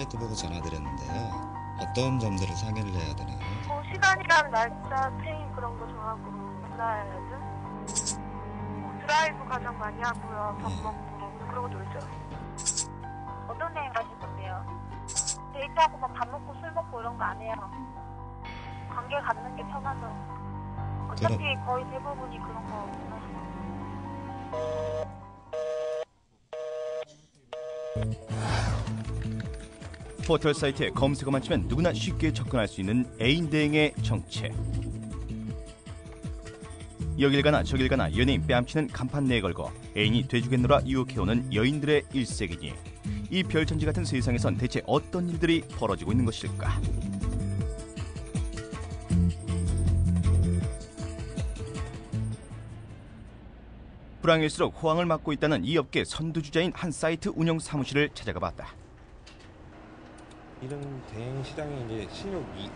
사이트 보고 전화드렸는데요. 어떤 점들을 상의를 해야 되나요? 시간이랑 날짜, 체인 그런 거 정하고 몰라야죠. 드라이브 가장 많이 하고요. 밥 먹고 그러고 놀죠. 어떤 여행 가실 건데요? 데이트하고 막 밥 먹고 술 먹고 이런 거 안 해요. 관계 갖는 게 편하죠. 어차피 거의 대부분이 그런 거 원하시는. 포털 사이트에 검색어만 치면 누구나 쉽게 접근할 수 있는 애인 대행의 정체. 여길 가나 저길 가나 연예인 뺨치는 간판 내에 걸고 애인이 돼주겠노라 유혹해오는 여인들의 일색이니 이 별천지 같은 세상에선 대체 어떤 일들이 벌어지고 있는 것일까? 불황일수록 호황을 맞고 있다는 이 업계 선두주자인 한 사이트 운영 사무실을 찾아가 봤다. 이런 대행 시장이 이제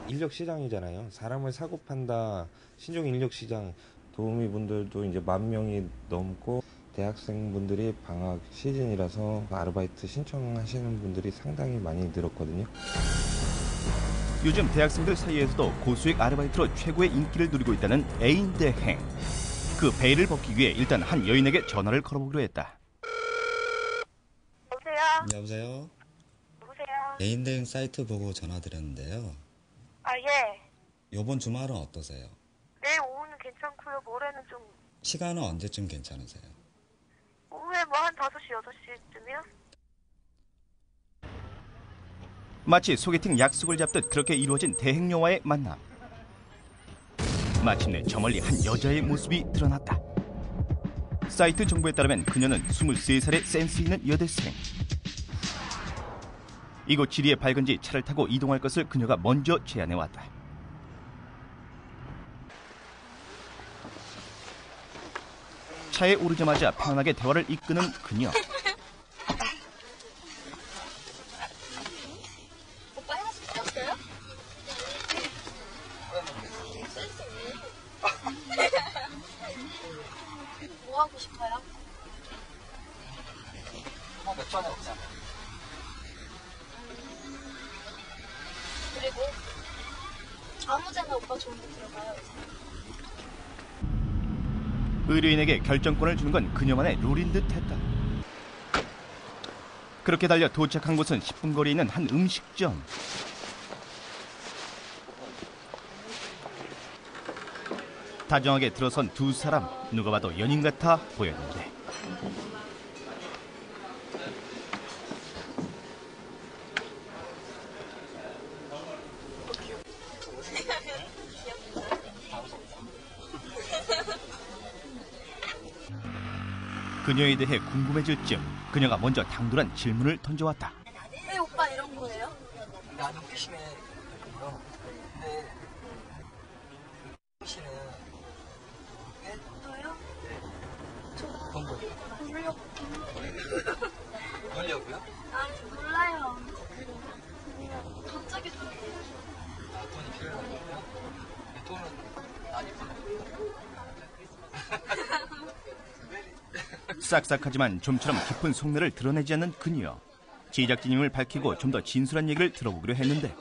인력 시장이잖아요. 사람을 사고 판다 신종 인력 시장 도우미분들도 이제 10,000명이 넘고 대학생분들이 방학 시즌이라서 아르바이트 신청하시는 분들이 상당히 많이 늘었거든요. 요즘 대학생들 사이에서도 고수익 아르바이트로 최고의 인기를 누리고 있다는 애인 대행. 그 베일을 벗기 위해 일단 한 여인에게 전화를 걸어보기로 했다. 여보세요? 여보세요? 누구세요? 애인 대행 사이트 보고 전화드렸는데요. 아, 예. 요번 주말은 어떠세요? 내일 오후는 괜찮고요. 모레는 좀 시간은 언제쯤 괜찮으세요? 오후에 뭐 한 5시, 6시쯤이요? 마치 소개팅 약속을 잡듯 그렇게 이루어진 대행녀와의 만남. 마침내 저 멀리 한 여자의 모습이 드러났다. 사이트 정보에 따르면 그녀는 23살의 센스 있는 여대생. 이곳 지리에 밝은지 차를 타고 이동할 것을 그녀가 먼저 제안해왔다. 차에 오르자마자 편안하게 대화를 이끄는 그녀. 오빠 향수 폈어요? 뭐 하고 싶어요? 맥주 하나 먹자. 그리고 아무데나 오빠 좋은 데 들어가요. 의뢰인에게 결정권을 주는 건 그녀만의 룰인 듯 했다. 그렇게 달려 도착한 곳은 10분 거리에 있는 한 음식점. 다정하게 들어선 두 사람, 누가 봐도 연인 같아 보였는데 그녀에 대해 궁금해질 즈음 그녀가 먼저 당돌한 질문을 던져왔다. 왜 오빠 이런 거예요? 나는 호기심에 그랬거든요. 근데 호기심은 왜? 저요? 본거 모르려고. 놀려고요? 아니, 몰라요. 그냥 갑자기 좀. 돈이 필요하거든요. 돈은 많이 벌어요. 싹싹하지만 좀처럼 깊은 속내를 드러내지 않는 그녀. 제작진임을 밝히고 좀 더 진솔한 얘기를 들어보기로 했는데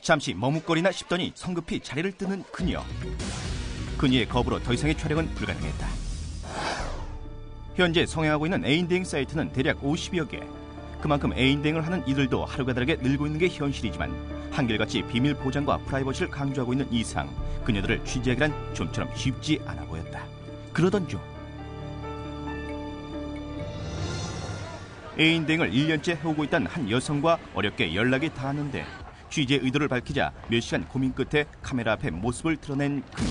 잠시 머뭇거리나 싶더니 성급히 자리를 뜨는 그녀. 그녀의 거부로 더 이상의 촬영은 불가능했다. 현재 성행하고 있는 애인대행 사이트는 대략 50여 개. 그만큼 애인대행을 하는 이들도 하루가 다르게 늘고 있는 게 현실이지만 한결같이 비밀 보장과 프라이버시를 강조하고 있는 이상 그녀들을 취재하기란 좀처럼 쉽지 않아 보였다. 그러던 중 애인대행을 1년째 해오고 있다는 한 여성과 어렵게 연락이 닿았는데 취재 의도를 밝히자 몇 시간 고민 끝에 카메라 앞에 모습을 드러낸 그녀.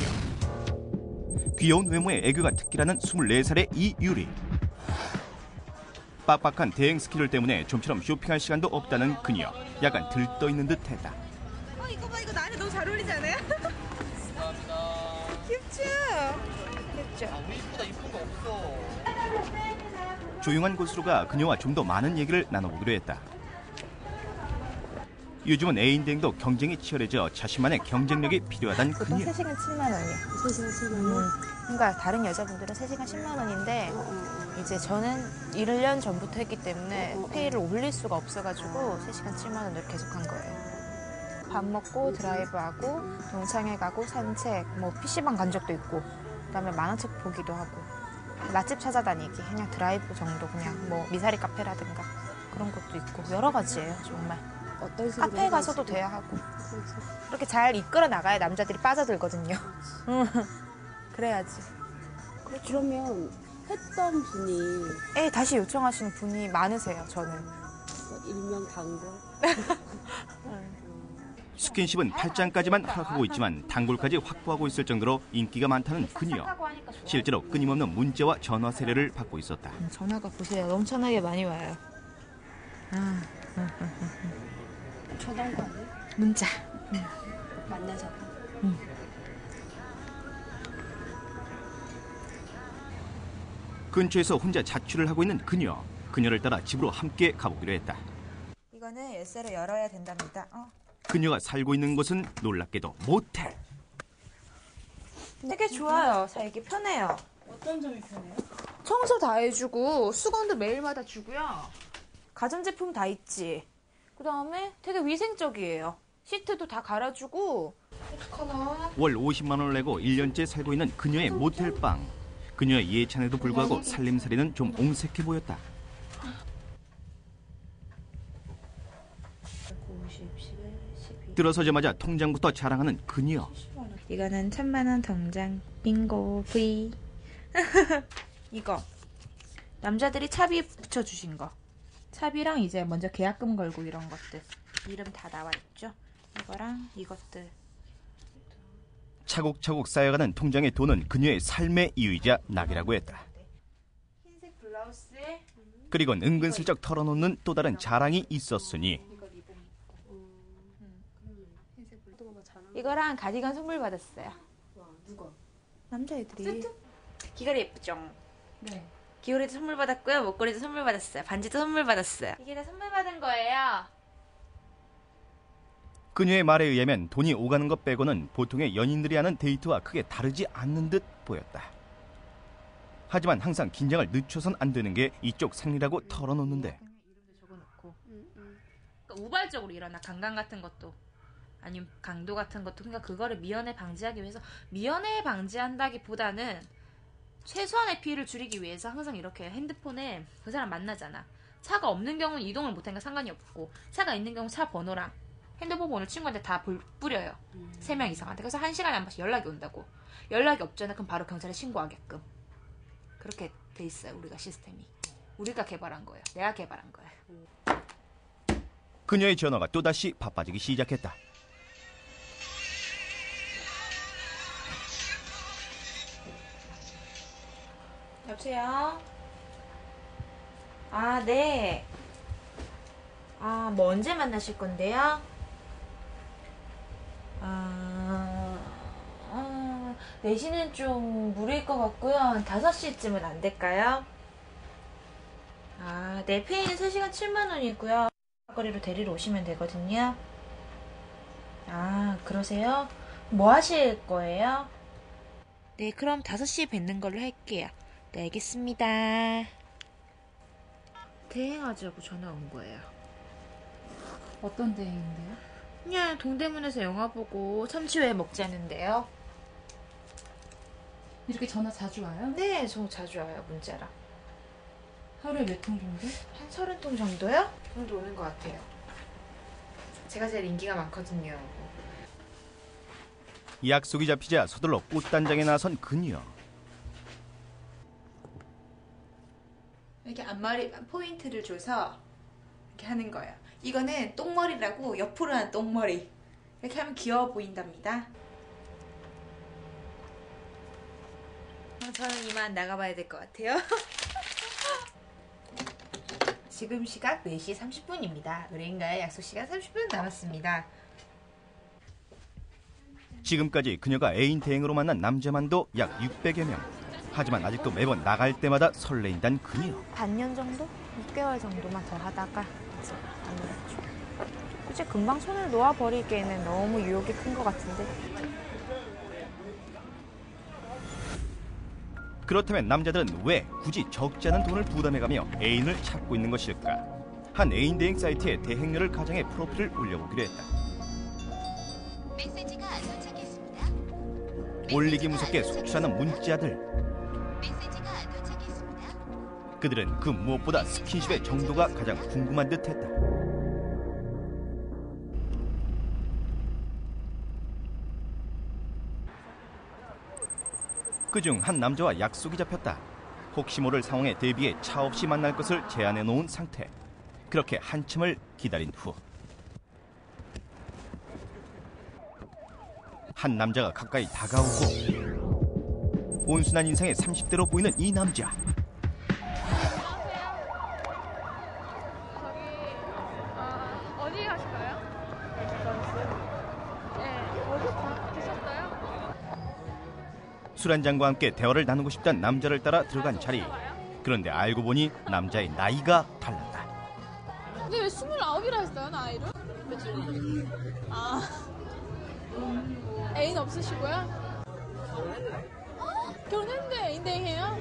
귀여운 외모에 애교가 특기라는 24살의 이유리. 빡빡한 대행 스케줄 때문에 좀처럼 쇼핑할 시간도 없다는 그녀. 약간 들떠있는 듯했다. 이거 봐, 이거 나한테 너무 잘 어울리지 않아요? 감사합니다. 귀엽죠? 귀엽죠? 우리보다 이쁜 거 없어. 조용한 곳으로 가 그녀와 좀 더 많은 얘기를 나눠보기로 했다. 요즘은 애인 대행도 경쟁이 치열해져 자신만의 경쟁력이 필요하단 보통 그녀. 3시간 7만 원이요. 3시간 7만 원? 그러니까 다른 여자분들은 3시간 10만 원인데 이제 저는 1년 전부터 했기 때문에 페이를 올릴 수가 없어가지고 3시간 7만 원으로 계속 한 거예요. 밥 먹고 드라이브하고 동창회 가고 산책, 뭐 PC방 간 적도 있고 그다음에 만화책 보기도 하고 맛집 찾아다니기, 그냥 드라이브 정도, 그냥 뭐 미사리 카페라든가 그런 것도 있고 여러 가지예요 정말. 어떤 식으로 카페에 가서도 해가지고. 돼야 하고 그렇죠. 이렇게 잘 이끌어 나가야 남자들이 빠져들거든요. 그래야지. 그러면 했던 분이 다시 요청하시는 분이 많으세요 저는. 일명 단골? 스킨십은 8장까지만 허락하고 있지만 단골까지 확보하고 있을 정도로 인기가 많다는 그녀. 실제로 끊임없는 문자와 전화 세례를 받고 있었다. 전화가 보세요 엄청나게 많이 와요. 전화가 아니에요? 문자. 만나자고. 근처에서 혼자 자취를 하고 있는 그녀. 그녀를 따라 집으로 함께 가보기로 했다. 이거는 열쇠를 열어야 된답니다. 그녀가 살고 있는 곳은 놀랍게도 모텔. 되게 좋아요. 살기 편해요. 어떤 점이 편해요? 청소 다 해주고 수건도 매일마다 주고요. 가전제품 다 있지. 그다음에 되게 위생적이에요. 시트도 다 갈아주고. 어떡하나. 월 50만 원을 내고 1년째 살고 있는 그녀의 모텔방. 그녀의 예찬에도 불구하고 살림살이는 좀 옹색해 보였다. 들어서자마자 통장부터 자랑하는 그녀. 이거는 1000만 원 통장 빙고 V. 이거 남자들이 차비 붙여주신 거. 차비랑 이제 먼저 계약금 걸고 이런 것들 이름 다 나와 있죠. 이거랑 이것들. 차곡차곡 쌓여가는 통장의 돈은 그녀의 삶의 이유이자 낙이라고 했다. 흰색 블라우스에 그리곤 은근슬쩍 털어놓는 또 다른 자랑이 있었으니 이거랑 가디건 선물 받았어요. 누가? 남자애들이. 귀걸이 예쁘죠? 네. 귀걸이도 선물 받았고요. 목걸이도 선물 받았어요. 반지도 선물 받았어요. 이게 다 선물 받은 거예요. 그녀의 말에 의하면 돈이 오가는 것 빼고는 보통의 연인들이 하는 데이트와 크게 다르지 않는 듯 보였다. 하지만 항상 긴장을 늦춰선 안 되는 게 이쪽 생리라고 털어놓는데 이름도 적어놓고. 그러니까 우발적으로 일어나. 강간 같은 것도 아니면 강도 같은 것도. 그러니까 그거를 미연에 방지하기 위해서, 미연에 방지한다기보다는 최소한의 피해를 줄이기 위해서 항상 이렇게 핸드폰에 그 사람 만나잖아. 차가 없는 경우는 이동을 못하니까 상관이 없고, 차가 있는 경우는 차 번호랑 핸드폰 번호를 친구한테 다 뿌려요. 3명 이상한테. 그래서 1시간에 한 번씩 연락이 온다고. 연락이 없잖아. 그럼 바로 경찰에 신고하게끔. 그렇게 돼 있어요. 우리가 시스템이. 우리가 개발한 거예요. 내가 개발한 거예요. 그녀의 전화가 또다시 바빠지기 시작했다. 여보세요? 아, 네. 아, 뭐 언제 만나실 건데요? 4시는 좀 무리일 것 같고요. 한 5시쯤은 안 될까요? 아, 네, 페이는 3시간 7만 원이고요. 거리로 데리러 오시면 되거든요. 아, 그러세요? 뭐 하실 거예요? 네, 그럼 5시에 뵙는 걸로 할게요. 네, 알겠습니다. 대행하자고 전화 온 거예요. 어떤 대행인데요? 그냥 동대문에서 영화 보고 참치회 먹자는데요. 이렇게 전화 자주 와요? 네, 저 자주 와요, 문자랑. 하루에 몇 통 정도? 한 30통 정도요? 그 정도 오는 것 같아요. 제가 제일 인기가 많거든요. 약속이 잡히자 서둘러 꽃단장에 나선 그녀. 이렇게 앞머리 포인트를 줘서 이렇게 하는 거예요. 이거는 똥머리라고 옆으로 한 똥머리. 이렇게 하면 귀여워 보인답니다. 저는 이만 나가봐야 될 것 같아요. 지금 시각 4시 30분입니다. 의뢰인과의 약속 시간 30분 남았습니다. 지금까지 그녀가 애인 대행으로 만난 남자만도 약 600여 명. 하지만 아직도 매번 나갈 때마다 설레인단 그녀. 반년 정도? 6개월 정도만 더 하다가 이제 안 놀았죠. 이제 금방 손을 놓아버리기에는 너무 유혹이 큰 것 같은데. 그렇다면 남자들은 왜 굳이 적지 않은 돈을 부담해가며 애인을 찾고 있는 것일까? 한 애인 대행 사이트에 대행녀를 가장해 프로필을 올려보기로 했다. 메시지가 도착했습니다. 올리기 무섭게 속출하는 문자들. 메시지가 도착했습니다. 그들은 그 무엇보다 스킨십의 정도가 가장 궁금한 듯했다. 그중 한 남자와 약속이 잡혔다. 혹시 모를 상황에 대비해 차 없이 만날 것을 제안해 놓은 상태. 그렇게 한참을 기다린 후 한 남자가 가까이 다가오고 온순한 인상의 30대로 보이는 이 남자. 어디 가실까요? 네, 어디 드셨어요? 술 한잔과 함께 대화를 나누고 싶다는 남자를 따라 들어간 자리. 그런데 알고 보니 남자의 나이가 달랐다. 근데 왜 29이라 했어요, 나이를? 아, 애인 없으시고요? 결혼했는데 애인 대행해요?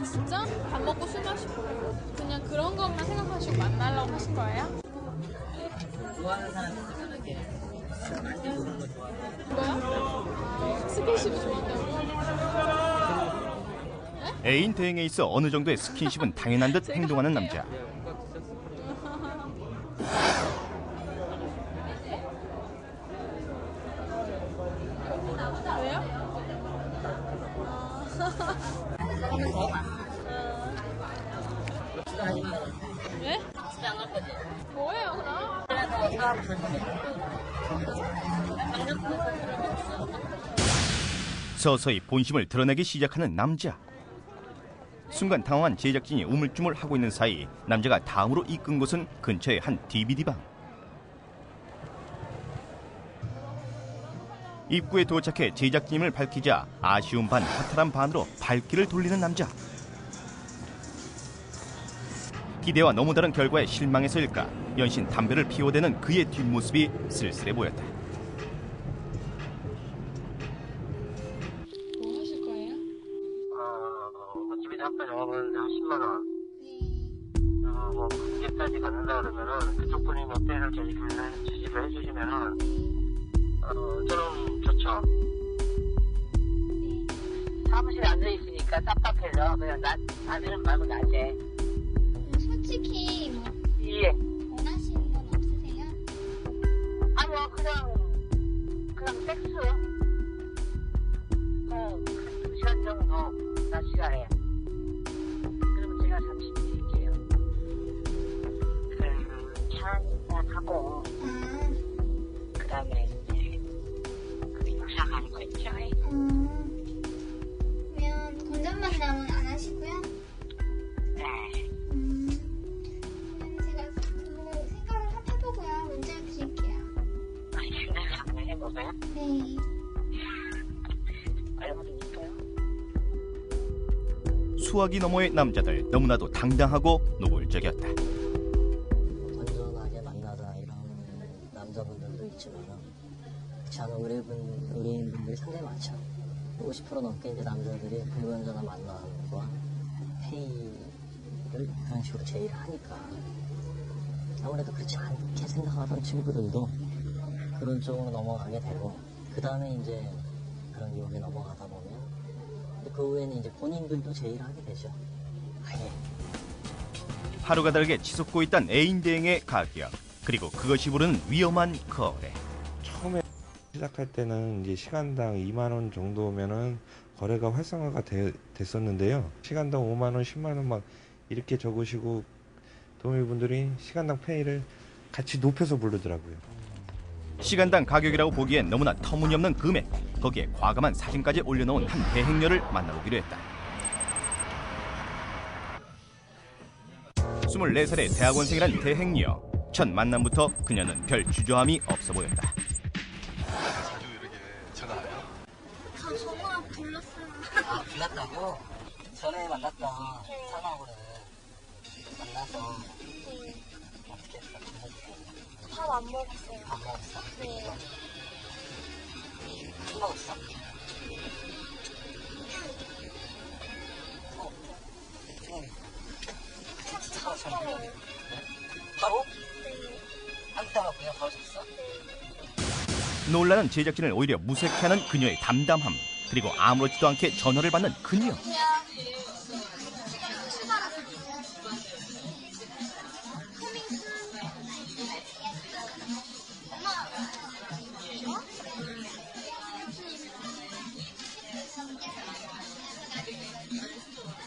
진짜? 밥 먹고 술 마시고 그냥 그런 것만 생각하시고 만나려고 하신 거예요? 뭐요? 스킨십이 좋아한다고? 애인 대행에 있어 어느 정도의 스킨십은 당연한 듯 행동하는 남자. 왜? 뭐예요, 그럼? 서서히 본심을 드러내기 시작하는 남자. 순간 당황한 제작진이 우물쭈물하고 있는 사이 남자가 다음으로 이끈 곳은 근처의 한 DVD방. 입구에 도착해 제작진임을 밝히자 아쉬운 반 허탈한 반으로 발길을 돌리는 남자. 기대와 너무 다른 결과에 실망해서일까 연신 담배를 피워대는 그의 뒷모습이 쓸쓸해 보였다. 뭐 하실 거예요? 집에 잠깐 영업하는데 한 10만 원. 뭐 군대까지 갖는다 그러면은 그쪽 분이 뭐 때를 지지를 해주시면은 저는 좋죠. 사무실에 앉아 있으니까 답답해서 그냥 낮에는 말고 낮에. 솔직히 뭐 예. 원하시는 건 없으세요? 아니요, 그냥 섹스. 2시간 정도 낮 시간에. 그러면 제가 잠시 드릴게요. 차 하고, 그 다음에 이제 그 육사 가는 거 있죠. 그러면 건전 만남은 안 하시고요? 네. 제가 그거 생각을 해보고요. 문자를 드릴게요. 생각을 한번 해보세요. 네. 얼마나 있어요? 수화기 너머의 남자들 너무나도 당당하고 노골적이었다. 건전하게 만나자 이런 남자분들도 있지만 저는 의뢰인분들이 상당히 많죠. 50% 넘게 이제 남자들이 불건전한 만남과 회의를 그런 식으로 제의를 하니까 아무래도 그렇지 않게 생각하던 친구들도 그런 쪽으로 넘어가게 되고 그 다음에 이제 그런 유혹에 넘어가다 보면 그 후에는 이제 본인들도 제의를 하게 되죠. 아예. 하루가 다르게 치솟고 있던 애인 대행의 가격, 그리고 그것이 부르는 위험한 거래. 처음에 시작할 때는 이제 시간당 2만 원 정도면은 거래가 활성화가 됐었는데요. 시간당 5만 원, 10만 원 막 이렇게 적으시고 도우미분들이 시간당 페이를 같이 높여서 부르더라고요. 시간당 가격이라고 보기엔 너무나 터무니없는 금액. 거기에 과감한 사진까지 올려놓은 한 대행녀를 만나보기로 했다. 24살의 대학원생이란 대행녀. 첫 만남부터 그녀는 별 주저함이 없어 보였다. 자주 이렇게 전화 와요? 저 전화 불렀어요. 아, 불났다고? 전에 만났던 사람하고는 만나서 어떻게 했어? 밥 안 먹었어요. 안 먹었어? 네. 안 먹었어? 바로? 네. 안 따라 그냥 바로 줬어? 놀라는 제작진을 오히려 무색해하는 그녀의 담담함, 그리고 아무렇지도 않게 전화를 받는 그녀.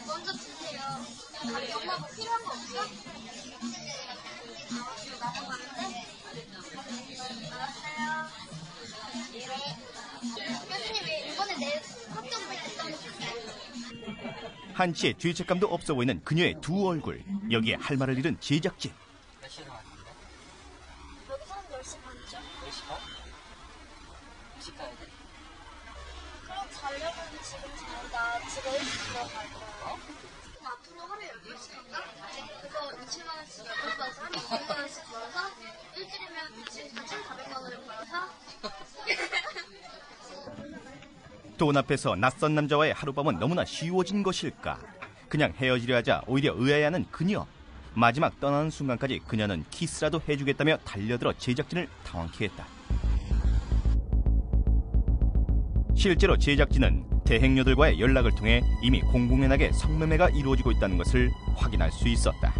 먼저 주세요. 우리 엄마 뭐 필요한 거 없어? 지금 넘어가는데? 알았어요. 교수님 왜 이번에 내 합격 못했다고 했어요? 한치의 죄책감도 없어 보이는 그녀의 두 얼굴. 여기에 할 말을 잃은 제작진. 몇 시에 나왔는데? 여기 사람 10시 반쯤? 10시 반? 일찍 가야 돼? 그럼 자려면 지금 자다 집에 일찍 들어갈 거예요. 그럼 앞으로 하루에 10번씩 할까? 그거 20만원씩 8번씩 하루에 200만원씩 벌어서 일주일이면 며칠 4,400만원을 벌어서 돈 앞에서 낯선 남자와의 하룻밤은 너무나 쉬워진 것일까? 그냥 헤어지려 하자 오히려 의아해하는 그녀. 마지막 떠나는 순간까지 그녀는 키스라도 해주겠다며 달려들어 제작진을 당황케 했다. 실제로 제작진은 대행료들과의 연락을 통해 이미 공공연하게 성매매가 이루어지고 있다는 것을 확인할 수 있었다.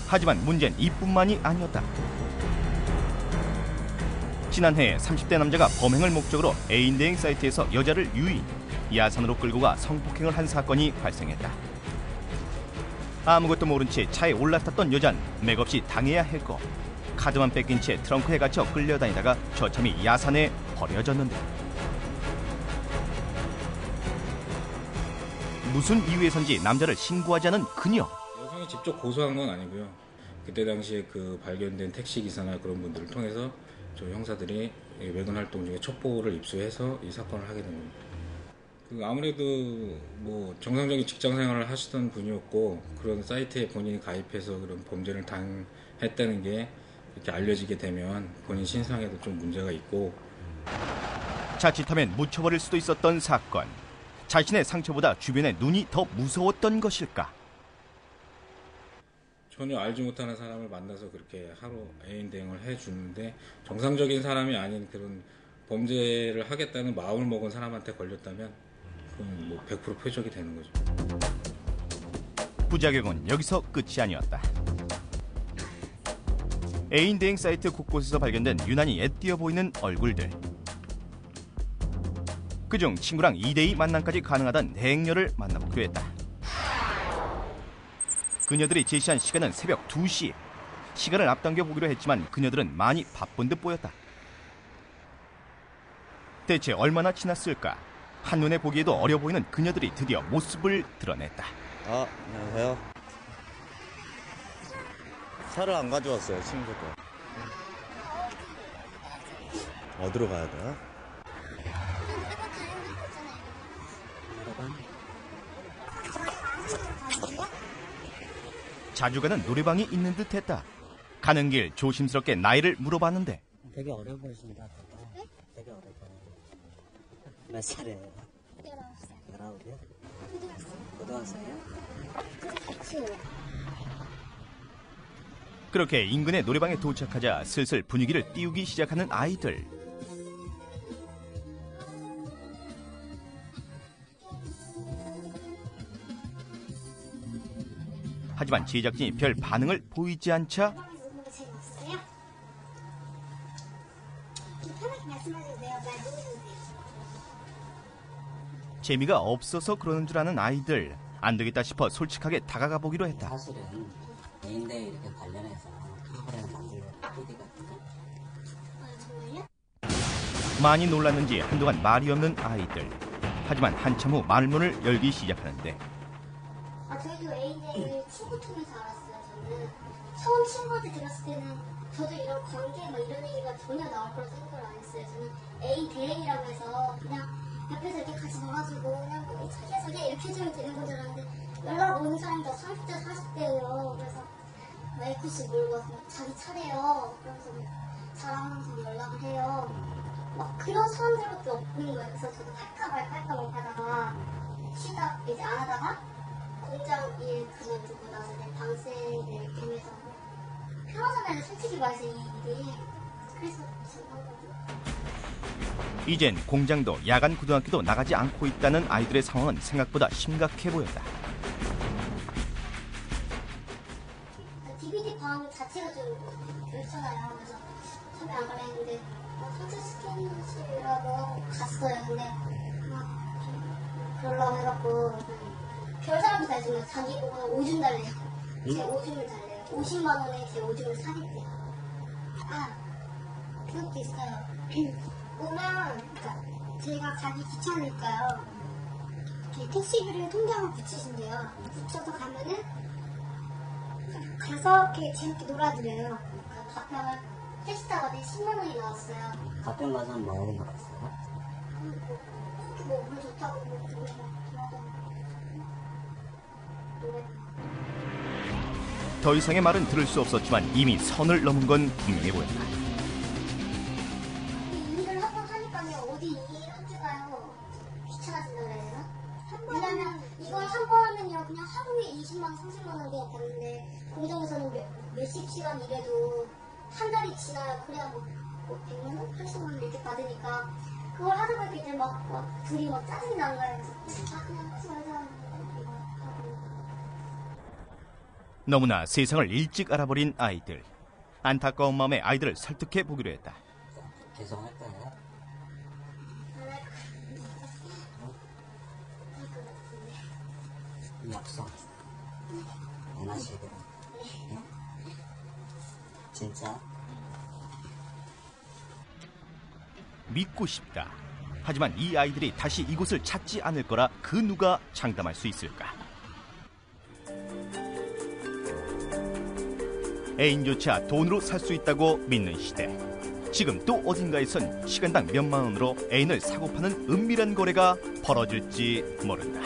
하지만 문제는 이뿐만이 아니었다. 지난해 30대 남자가 범행을 목적으로 애인 대행 사이트에서 여자를 유인, 야산으로 끌고 가 성폭행을 한 사건이 발생했다. 아무것도 모른 채 차에 올라탔던 여잔 맥없이 당해야 했고, 카드만 뺏긴 채 트렁크에 갇혀 끌려다니다가 처참히 야산에 버려졌는데, 무슨 이유에선지 남자를 신고하지 않은 그녀. 여성이 직접 고소한 건 아니고요. 그때 당시에 그 발견된 택시 기사나 그런 분들을 통해서 저희 형사들이 외근 활동 중에 첩보를 입수해서 이 사건을 하게 된 겁니다. 아무래도 뭐 정상적인 직장 생활을 하시던 분이었고, 그런 사이트에 본인이 가입해서 그런 범죄를 당했다는 게 이렇게 알려지게 되면 본인 신상에도 좀 문제가 있고, 자칫하면 묻혀버릴 수도 있었던 사건. 자신의 상처보다 주변의 눈이 더 무서웠던 것일까? 전혀 알지 못하는 사람을 만나서 그렇게 하루 애인 대행을 해주는데, 정상적인 사람이 아닌 그런 범죄를 하겠다는 마음을 먹은 사람한테 걸렸다면 그건 뭐 100% 표적이 되는 거죠. 부작용은 여기서 끝이 아니었다. 애인 대행 사이트 곳곳에서 발견된 유난히 애띄어 보이는 얼굴들. 그중 친구랑 2대2 만남까지 가능하던 대행녀를 만나보기로 했다. 그녀들이 제시한 시간은 새벽 2시. 시간을 앞당겨 보기로 했지만 그녀들은 많이 바쁜 듯 보였다. 대체 얼마나 지났을까? 한눈에 보기에도 어려 보이는 그녀들이 드디어 모습을 드러냈다. 안녕하세요. 차를 안 가져왔어요, 친구들. 어디로 가야 돼요? 자주 가는 노래방이 있는 듯 했다. 가는 길 조심스럽게 나이를 물어봤는데, 되게 어려 보이십니다. 되게 어려 보여요. 몇 살이에요? 19살. 19이요? 고등학생이요? 그렇게 인근의 노래방에 도착하자 슬슬 분위기를 띄우기 시작하는 아이들. 하지만 제작진이 별 반응을 보이지 않자 재미가 없어서 그러는 줄 아는 아이들. 안 되겠다 싶어 솔직하게 다가가 보기로 했다. 사실은 애인데 이렇게 관련해서 프로그램 만들려고 PD 같은 거. 많이 놀랐는지 한동안 말이 없는 아이들. 하지만 한참 후 말문을 열기 시작하는데, 저희도 애인을 친구 통해서 알았어요. 저는 처음 친구한테 들었을 때는 저도 이런 관계 뭐 이런 얘기가 전혀 나올 거라 생각을 안 했어요. 저는 애인 대행이라고 해서 그냥 옆에서 이렇게 같이 놀아주고 그냥 뭐 자기야 이렇게 해주면 되는 건 줄 알았는데 FC 몰고 와서 자기 차례요. 그래서 저랑 항상 연락을 해요. 막 그런 사람들밖에 없는 거예요. 그래서 저도 할까 말까 하다가 쉬다 이제 안 하다가 공장 일 그만두고 나서 이제 방생을 되면서 편하잖아요. 솔직히 말해서 이 일이. 그래서 지금 한 거죠. 이젠 공장도 야간 고등학교도 나가지 않고 있다는 아이들의 상황은 생각보다 심각해 보였다. DVD 방 자체가 좀 그렇잖아요. 그래서 처음에 안 가려 했는데 상체 스캔실이라고 갔어요. 근데 막 그러려고 해갖고 별 사람도 다 해주면 자기 보고 오줌 달래요. 제 오줌을 달래요. 50만 원에 제 오줌을 사겠대요. 아, 그것도 있어요. 오면, 그러니까 제가 가기 귀찮으니까요. 이렇게 택시비를 통장을 붙이신대요. 붙여서 가면은 가서 이렇게 재밌게 놀아드려요. 그러니까 가평을 택시 타고 10만 원이 나왔어요. 가평 가서 뭐 하고 놀았어요? 물 좋다고 뭐 노래. 더 이상의 말은 들을 수 없었지만 이미 선을 넘은 건 분명해 보였다. 일을 한번 하니까요. 어디 일을 주나요? 귀찮아진다 그래야 되나? 왜냐면 이걸 한 번 하면요. 그냥 하루에 20만 원, 30만 원 그냥 받는데 공장에서는 몇십 시간 일해도 한 달이 지나야 그래야 뭐 100만 원, 80만 원 이렇게 받으니까 그걸 하다 보니까 이제 막 둘이 막 짜증이 나는 거예요. 그래서 그냥 하지 말자. 너무나 세상을 일찍 알아버린 아이들. 안타까운 마음에 아이들을 설득해 보기로 했다. 계속 할 거예요? 약속. 안 하시고. 네? 진짜? 믿고 싶다. 하지만 이 아이들이 다시 이곳을 찾지 않을 거라 그 누가 장담할 수 있을까? 애인조차 돈으로 살 수 있다고 믿는 시대. 지금 또 어딘가에선 시간당 몇만 원으로 애인을 사고 파는 은밀한 거래가 벌어질지 모른다.